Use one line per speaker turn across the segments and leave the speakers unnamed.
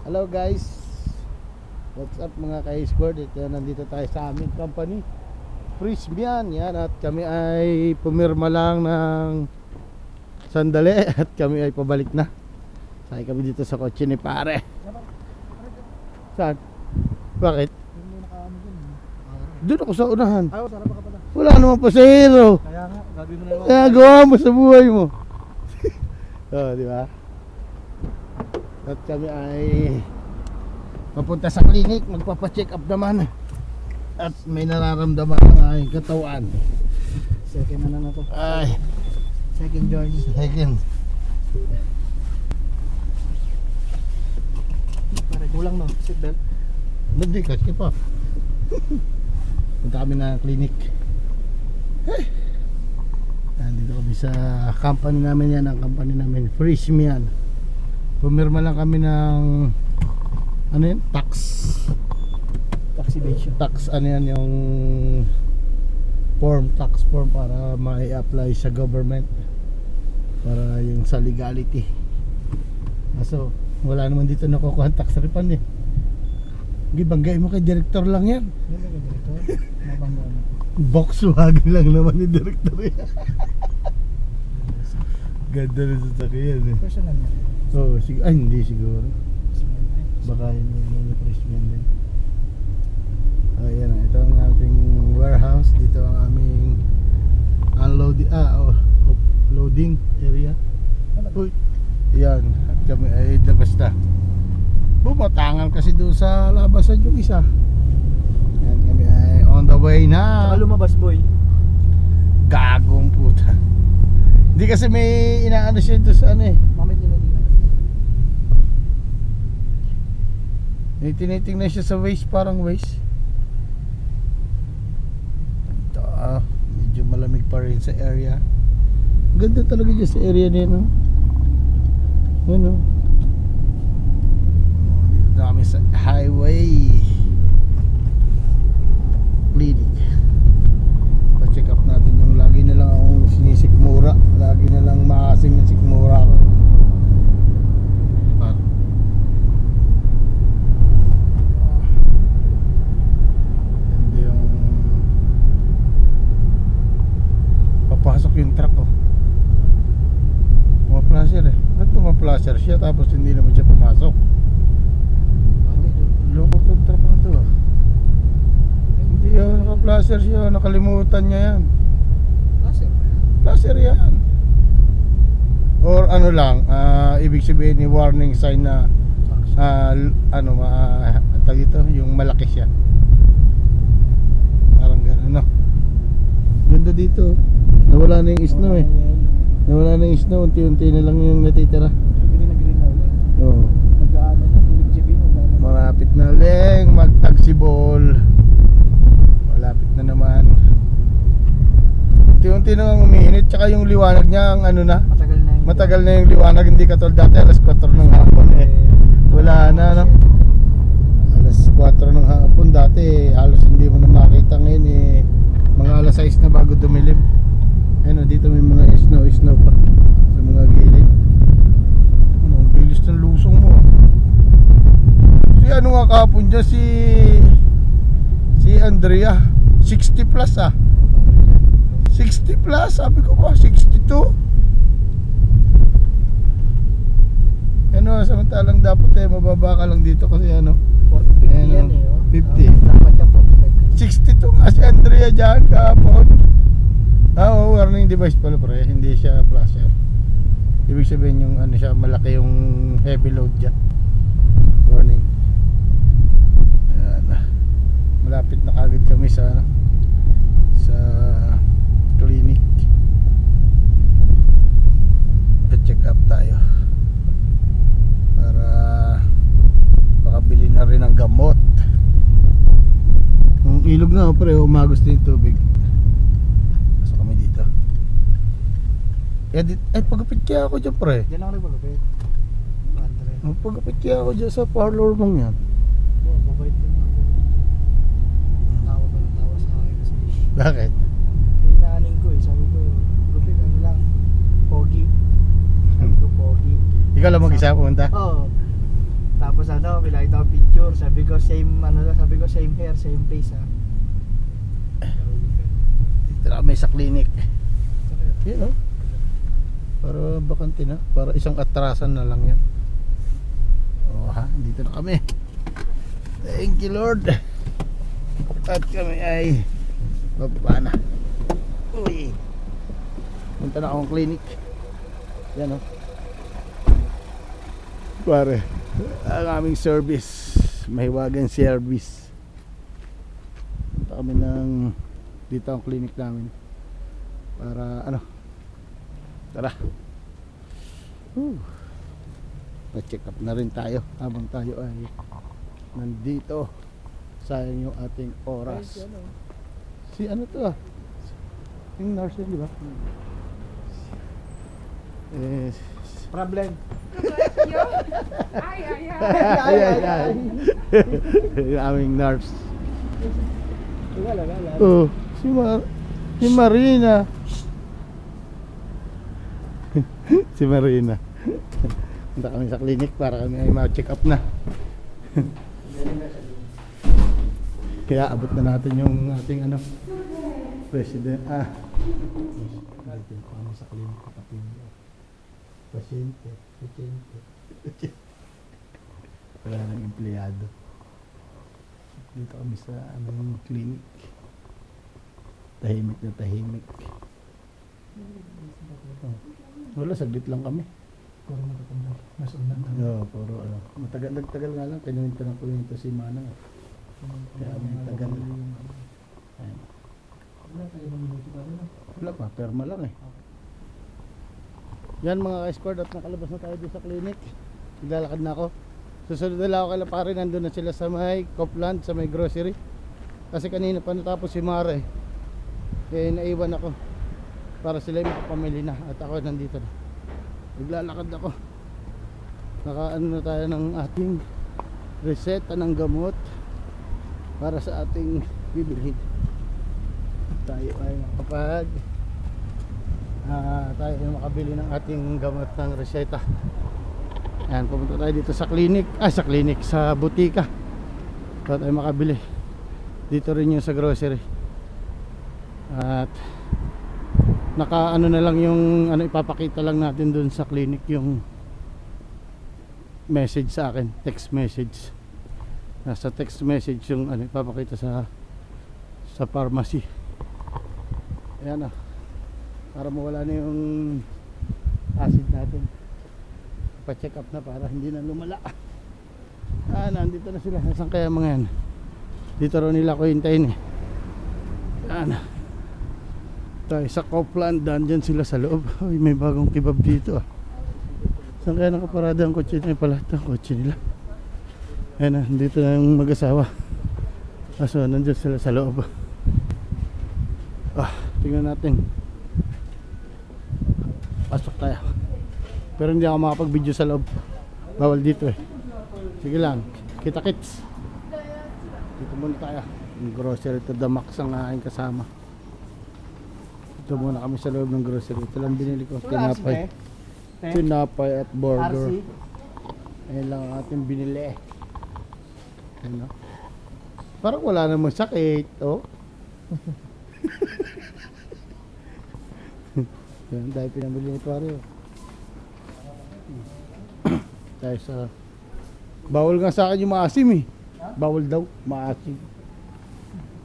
Hello guys, what's up mga ka-squad? Ito, nandito tayo sa aming company Frisbean, yan. At kami ay pumirma lang ng sandali at kami ay pabalik na. Sakay kami dito sa kotse ni pare. Saan? Bakit? Doon ako sa unahan.
Ayaw, sarap ka pala.
Wala namang pasahero.
Kaya nga, gabi mo na naman.
Kaya gawa mo sa buhay mo. Oh, di ba? At kami ay papunta sa clinic, magpapa-check up naman. At may nararamdaman ng aking katawan.
Second na to.
Ay,
Second journey.
second.
Pare, kulang no? Seatbelt.
Hindi kasi pa. Punta kami na clinic. Hey. Nandito kami sa company namin yan. Ang company namin, Frisbean. Pumirma lang kami ng ano yun? Tax.
Taxibation.
Tax ano yan, yung form, tax form para ma-apply sa government, para yung sa legality. So wala naman dito nakukuha ang tax refund eh. Gibanggay mo kay director lang yan.
Hindi ba ka dito? Mabangga na.
Volkswagen lang naman ni director yan. Ganda rin sa sakyan eh.
Personal na.
Oh, ay hindi siguro. Baka yun yung Frisbean din. Ayan, ito ang ating warehouse. Dito ang aming unloading, loading area. Uy, yan, kami ay labas na. Bumatangan kasi doon sa labasan yung isa. Yan, kami ay on the way na.
Saka lumabas boy.
Gagong puta. Hindi kasi may inaano siya doon sa ano eh.
Mamit tinitingnan.
May tinitingnan siya sa waist, parang waist. Ito, medyo malamig pa rin sa area. Ganda talaga dyan sa area niya, no? Yan, no? Dito na kami sa highway clinic. Pa-check up natin yung lagi na lang akong sinisikmura. Lagi na lang maasim yung sikmura ko. Papasok yung truck oh. Pumaplasher eh. Ba't pumaplasher siya tapos hindi naman siya pumasok? Loko tong truck na to ah. Hindi oh, naka-plasher siya. Nakalimutan niya yan. Plasher yan. Or ano lang, ibig sabihin ni warning sign na tag ito, yung malaki siya. Parang gano'n no. Ganda dito. Nawala na yung snow eh. Nawala na yung snow, unti-unti na lang yung natitira.
Green na ulit.
Oo.
Nagkaano na, tulig jibin.
Malapit na uling mag-taxiball. Malapit na naman. Unti-unti na lang umiinit. Tsaka yung liwanag niya, ang ano na,
Matagal na yun.
matagal na yung liwanag. Hindi katulad dati, alas 4 ng hapon eh. Wala na no. Alas 4 ng hapon dati, halos hindi mo na makita ngayon eh. Mga alas 6 na bago dumilim. Ayun, dito may mga snow pa sa mga gilid. Ano, ang bilis ng lusong mo. Si ano nga kahapon dyan, si Andrea 60 plus ah. 60 plus, sabi ko ba 62. Ano, samantalang dapat eh mababa ka lang dito kasi ano
40
Ayan,
yan eh.
50.
Dapat ka
62 nga si Andrea dyan kahapon. Warning device pala pre, hindi siya flasher. Ibig sabihin yung ano siya, malaki yung heavy load dyan. Warning. Ayan. Malapit na kagad kami sa ano, sa clinic. Pa-check up tayo para makabili na rin ng gamot. Yung ilog nga pre, umagos na yung tubig. Pasok kami dito. Ay, pagkapit kaya ako dyan pre.
Diyan ako nagpagapit.
Pagkapit kaya ako dyan sa parlor mong yan.
Mabait din ako. Tawa pa ng tawa sa akin kasi.
Bakit?
Pinaanin ko eh. Sabi ko, Rubik, ano lang, pogi. Sabi ko, pogi.
Ikaw lang mag-isa pumunta?
Oo. Tapos ano, Sure, sabi ko same ano lang, sabi ko same hair, same face ha.
Dito na kami sa clinic. Yun oh. Para bakante na. Para isang atrasan na lang yan. Oh ha, dito na kami. Thank you Lord. At kami ay bababa na. Uy. Punta na akong clinic. Yan oh. Pare, ang aming service, mahiwagang service. Punta kami ng dito ang clinic namin para ano, tara. Pa-check up na rin tayo habang tayo ay nandito. Sayang yung ating oras. Si ano to ah, yung nurse yun, di ba?
Problem.
Ay, ay, ay.
Ay. Yung aming nurse.
Wala.
Oh, si Marina. Si Marina. Punta kami sa clinic para kami ay ma-check up na. Kaya abot na natin yung ating ano, president. Dito kami sa clinic kapatid. Pasyente. Wala nang empleyado. Dito kami sa anong clinic. Tahimik na tahimik. Oh. Wala, saglit lang kami.
Puro matatanda. Mas unang
Oo, puro ano. Nagtagal nga lang. Kinuwinta ng kuwinto si Manang. Kaya may tagal. Ayan.
Wala tayo ng minuto pa rin.
Wala pa, perma lang eh. Yan mga ka-escort, at nakalabas na tayo dito sa clinic. Naglalakad na ako. Susunod na lang ako kay Lapare, nandun na sila sa may Copland, sa may grocery. Kasi kanina pa natapos si Mare. Eh naiwan ako para sila yung makapamili na, at ako nandito na. Naglalakad ako. Nakaano na tayo ng ating reseta ng gamot para sa ating bibilhin. Tayo ay makapag tayo ay makabili ng ating gamot ng reseta. Ayan, pumunta tayo dito sa clinic, sa butika para tayo makabili. Dito rin yung sa grocery. At nakaano na lang yung ano, ipapakita lang natin dun sa clinic yung message sa akin, text message. Nasa text message yung ano, ipapakita sa pharmacy. Ayan ah, para mawala na yung acid natin. Pa-check up na para hindi na lumala. Nandito na sila. Nasaan kaya mga yan? Dito rin nila ko hintayin eh. Ayan. Tayo sa Copland, dyan sila sa loob. Uy, may bagong kebab dito ah. Saan kaya nakaparada ang kotse na pala? Ito ang kotse nila. Ayan na, dito na yung mag-asawa. So, nandyan sila sa loob. Tingnan natin. Pasok tayo. Pero hindi ako makapag-video sa loob. Bawal dito eh. Sige lang, kita-kits. Dito muna tayo. Yung grocery to the max ang aking kasama. Dito muna kami sa loob ng grocery. Ito lang binili ko. Tinapay at burger. Ayan lang ang ating binili. Ayan, no? Parang wala namang sakit. Oh. Yan, dahil pinamili ni Pare. Dahil sa bawal nga sa akin yung maasim eh. Bawal daw, maasim.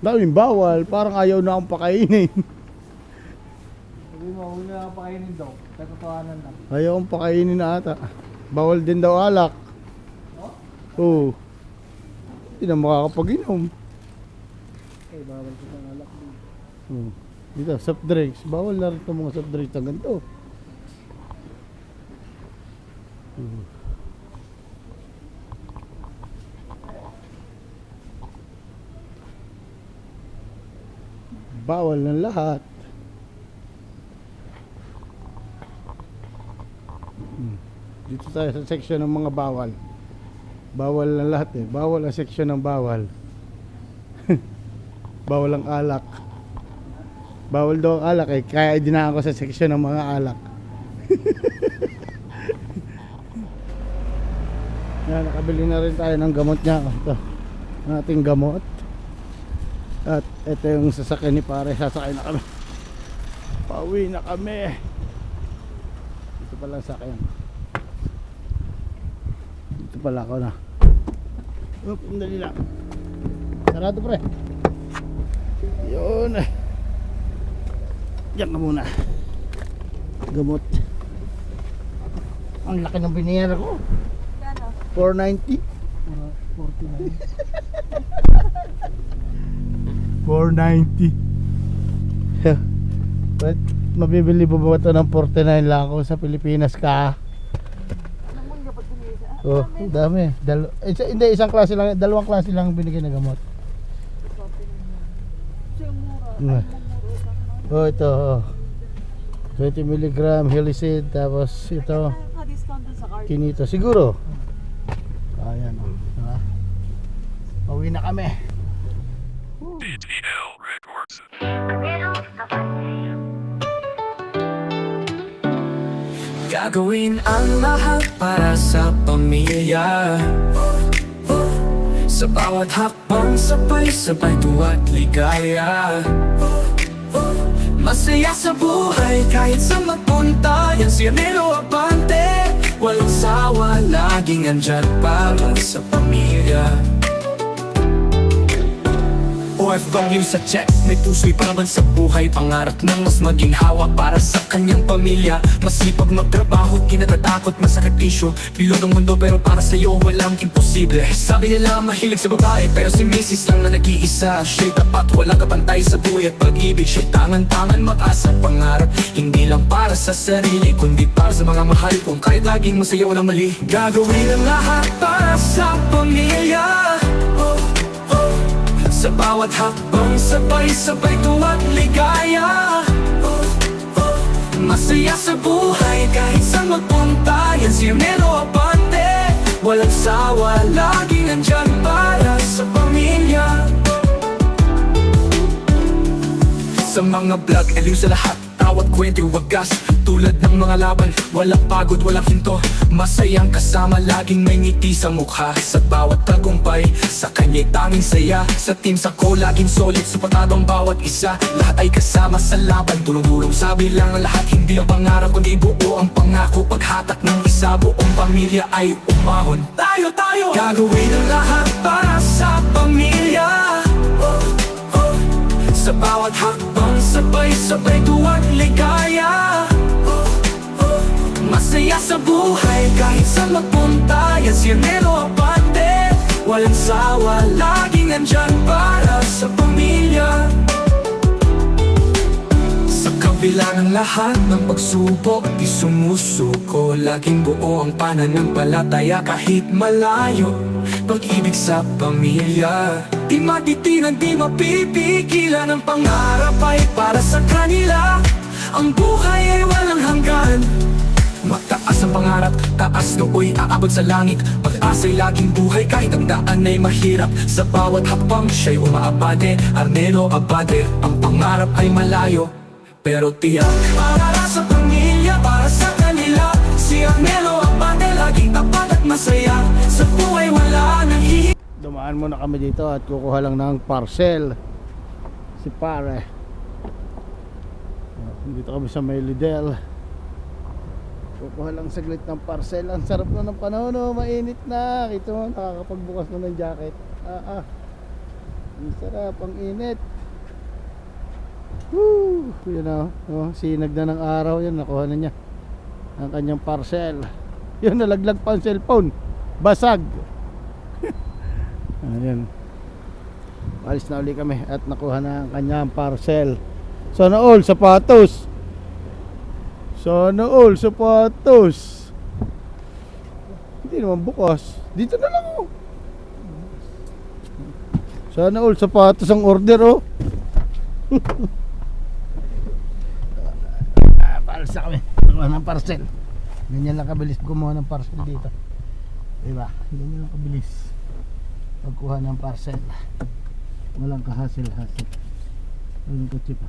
Daming bawal, parang ayaw na akong pakainin.
Sabi mo, huwag na pakainin daw. Katotohanan lang.
Ayaw akong pakainin na ata. Bawal din daw alak. Oo. Hindi na makakapag-inom.
Bawal ko ng alak din.
Dito, soft drinks. Bawal na rin itong mga soft drinks na ganito. Bawal na lahat. Dito tayo sa section ng mga bawal. Bawal na lahat eh. Bawal ang section ng bawal. Bawal ang alak. Bawal daw ang alak eh. Kaya dinaan ko sa section ng mga alak. Yan, nakabili na rin tayo ng gamot niya. Ito, ang ating gamot. At ito yung sasakyan ni pare. Sasakay na kami. Pauwi na kami. Ito pala ang sasakyan. Ito pala ako na. Oop, dali lang. Sarado pre. Yun. Diyan ka muna. Gamot. Ang laki ng biniyara ko. 490.
49.
490. But mabibili ba ito ng 49 lang ako sa Pilipinas ka? Oh, dami. Hindi, isang klase lang, dalawang klase lang binigay na gamot. Oh, ito. Oh. 20 mg Helicid, tapos ito Kinito. Siguro. Ayan. Oh. Diba? Pauwi na kami.
DTL Records.
Gagawin ang lahat para sa pamilya. Sa bawat hakbang sabay-sabay tuwa't ligaya. Masaya sa buhay kahit sa magpunta. Yan si Nelo Abante. Walang sawa, laging andyan para sa pamilya. OFW sa check, may puso'y paraman sa buhay. Pangarap ng mas maging hawak para sa kanyang pamilya. Masipag magtrabaho, kinatatakot, masakripisyo. Bilo ng mundo pero para sa'yo walang imposible. Sabi nila mahilig sa babae pero si Mrs. lang na nag-iisa. Siya'y tapat, walang kapantay sa buhay at pag-ibig. Siya'y tangan-tangan mataas ang pangarap. Hindi lang para sa sarili, kundi para sa mga mahal kong kahit laging masaya walang mali. Gagawin ang lahat para sa pamilya. Sa bawat hakbang sabay-sabay tuwa't ligaya. Masaya sa buhay kahit saan magpunta. Yan si Nelo Abante. Walang sawa, laging nandyan para sa pamilya. Sa mga vlog, aliw sa lahat. Tawat kwento wagas, tulad ng mga laban. Walang pagod, walang hinto. Masayang kasama, laging may ngiti sa mukha. Sa bawat tagumpay, sa kanya'y tanging saya. Sa team sa ko, laging solid, supportado ang bawat isa. Lahat ay kasama sa laban, tulong-tulong sa bilang. Lahat hindi ang pangarap, kundi buo ang pangako. Paghatak ng isa, buong pamilya ay umahon. Tayo, gagawin ang lahat para sa pamilya. Sa bawat hakbang sabay-sabay tuwa't ligaya. Masaya sa buhay kahit saan magpunta. Yan si Nelo Abante. Walang sawa, laging nandyan para sa pamilya. Sa kabila ng lahat ng pagsubok, di sumusuko. Laging buo ang pananampalataya kahit malayo. Pag-ibig sa pamilya, di matitinan, di mapipigilan. Ang pangarap ay para sa kanila. Ang buhay ay walang hanggan. Mataas ang pangarap, taas nooy aabot sa langit. Pag-asa'y laging buhay kahit ang daan ay mahirap. Sa bawat hakbang siya'y umaabante. Nelo Abante, ang pangarap ay malayo pero tiyak. Para sa pamilya, para sa kanila. Si Nelo Abante laging tapat at masaya. Sa buhay wala nang
Dumaan muna kami dito at kukuha lang ng parcel si pare. Dito kami sa may Lidl. Kukuha lang saglit ng parcel. Ang sarap na ng panahon, oh. Mainit na. Kita mo, nakakapagbukas na ng jacket. Ang sarap, ang init. Woo! Yun na, oh. Sinag na ng araw. Yan, nakuha na niya ang kanyang parcel. Yun, nalaglag pa ang cellphone. Basag. Ayan. Alis na uli kami at nakuha na ang kanyang parcel. Sana all sapatos. Sana all sapatos. Hindi naman bukas. Dito na lang, oh. Sana all sapatos ang order, oh. Palis na kami. Nakuha ng parcel. Ganyan lang kabilis gumawa ng parcel dito. Diba? Ganyan lang kabilis pagkuha ng parcel. Walang kahasil-hasil. Walang kotse pa.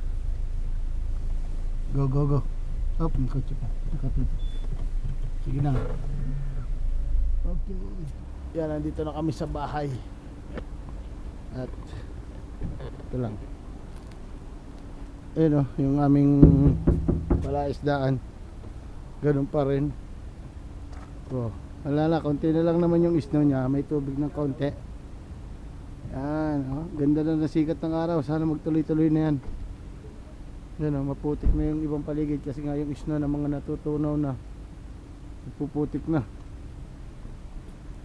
Go. Hop, may kotse pa. Nakapit. Sige na. Okay. Yan, nandito na kami sa bahay. At ito lang. Ayun o, yung aming palaisdaan. Ganun pa rin. Oh, wala na, konti na lang naman yung snow niya. May tubig ng konti. Yan, oh, ganda na ng sikat ng araw. Sana magtuloy-tuloy na yan. Yan o, maputik na yung ibang paligid kasi nga yung snow na mga natutunaw na. Puputik na.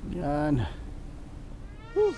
Yan. Woo!